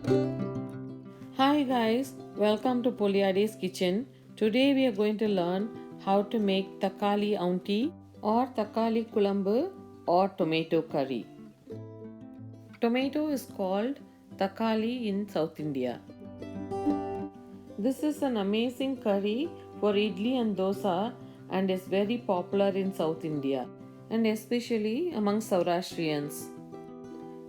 Hi guys, welcome to Poliadi's kitchen. Today we are going to learn how to make takali aunty or takali kulambu or tomato curry. Tomato is called takali in South India. This is an amazing curry for idli and dosa and is very popular in South India and especially among Saurashtrians.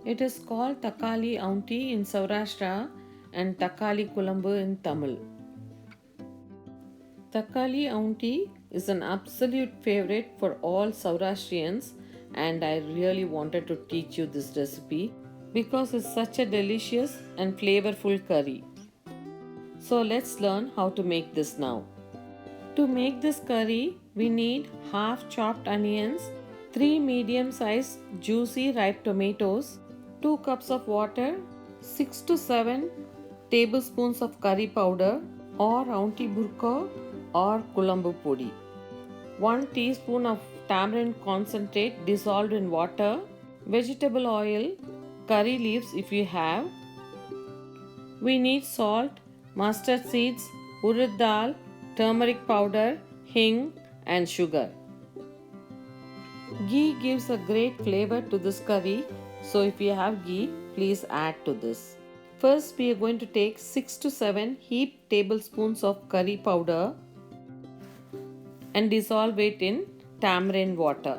It is called takali aunty in Saurashtra and takali kulambu in Tamil. Takali aunty is an absolute favorite for all Saurashtrians and I really wanted to teach you this recipe because it's such a delicious and flavorful curry. So let's learn how to make this now. To make this curry, we need half chopped onions, 3 medium sized juicy ripe tomatoes, 2 cups of water, 6 to 7 tablespoons of curry powder or aunty burko or kulambu podi, 1 teaspoon of tamarind concentrate dissolved in water, vegetable oil, curry leaves if you have. We need salt, mustard seeds, urad dal, turmeric powder, hing, and sugar. Ghee gives a great flavor to this curry, so if you have ghee, please add to this. First, we are going to take 6 to 7 heaped tablespoons of curry powder and dissolve it in tamarind water.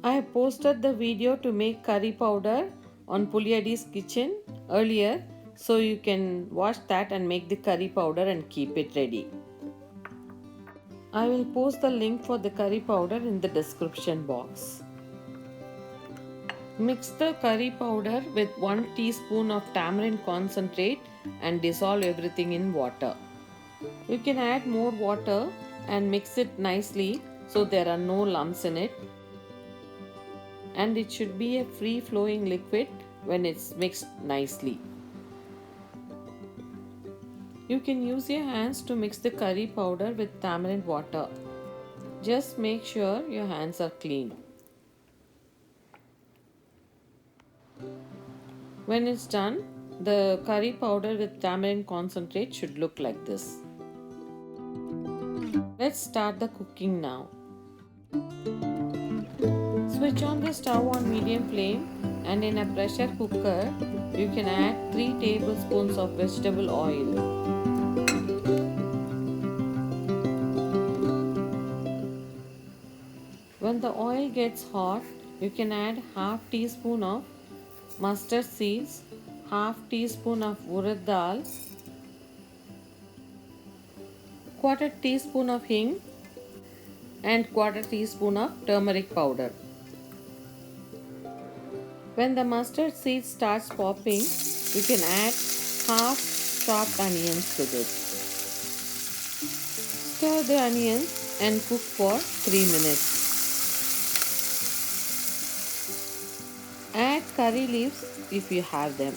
I have posted the video to make curry powder on Puliadi's kitchen earlier, so you can watch that and make the curry powder and keep it ready. I will post the link for the curry powder in the description box. Mix the curry powder with 1 teaspoon of tamarind concentrate and dissolve everything in water. You can add more water and mix it nicely so there are no lumps in it. And it should be a free flowing liquid when it's mixed nicely. You can use your hands to mix the curry powder with tamarind water. Just make sure your hands are clean. When it's done, the curry powder with tamarind concentrate should look like this. Let's start the cooking now. Switch on the stove on medium flame and in a pressure cooker, you can add 3 tablespoons of vegetable oil. When the oil gets hot, you can add half teaspoon of mustard seeds, half teaspoon of urad dal, quarter teaspoon of hing and quarter teaspoon of turmeric powder. When the mustard seed starts popping, you can add half chopped onions to this. Stir the onions and cook for 3 minutes. Add curry leaves if you have them.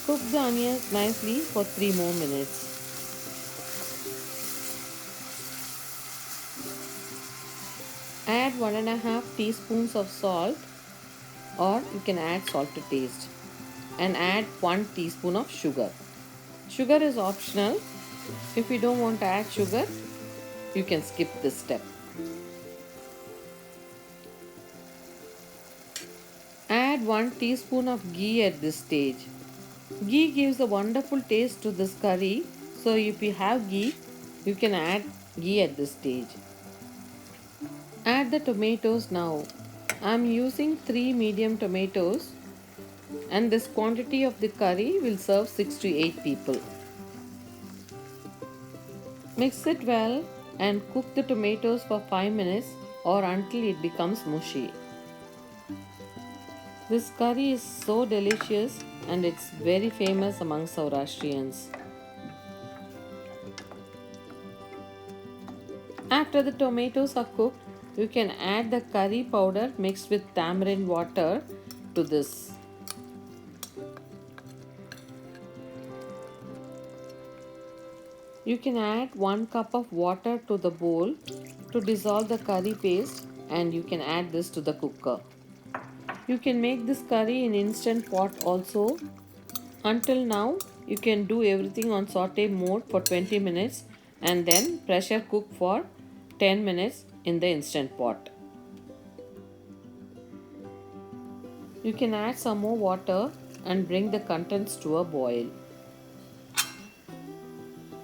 Cook the onions nicely for 3 more minutes. Add 1.5 teaspoons of salt or you can add salt to taste and add 1 teaspoon of sugar. Sugar is optional. If you don't want to add sugar, you can skip this step. Add 1 teaspoon of ghee at this stage. Ghee gives a wonderful taste to this curry, so if you have ghee, you can add ghee at this stage. Add the tomatoes now. I am using 3 medium tomatoes and this quantity of the curry will serve 6 to 8 people. Mix it well and cook the tomatoes for 5 minutes or until it becomes mushy. This curry is so delicious and it's very famous among Saurashtrians. After the tomatoes are cooked, you can add the curry powder mixed with tamarind water to this. You can add 1 cup of water to the bowl to dissolve the curry paste and you can add this to the cooker. You can make this curry in instant pot also. Until now, you can do everything on saute mode for 20 minutes and then pressure cook for 10 minutes in the instant pot. You can add some more water and bring the contents to a boil.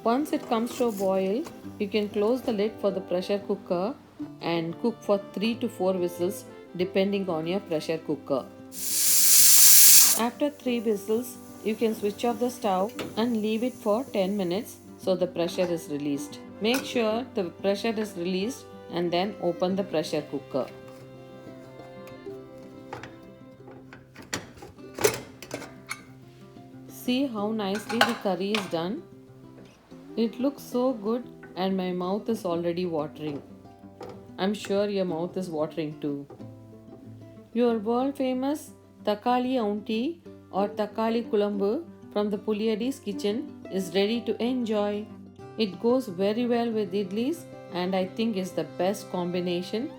Once it comes to a boil, you can close the lid for the pressure cooker and cook for 3 to 4 whistles depending on your pressure cooker. After 3 whistles, you can switch off the stove and leave it for 10 minutes so the pressure is released. Make sure the pressure is released and then open the pressure cooker. See how nicely the curry is done. It looks so good and my mouth is already watering. I'm sure your mouth is watering too. Your world famous Takali Auntie or Takali Kulambu from the Puliadi's kitchen is ready to enjoy. It goes very well with idlis and I think is the best combination.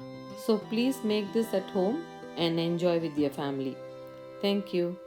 So please make this at home and enjoy with your family. Thank you.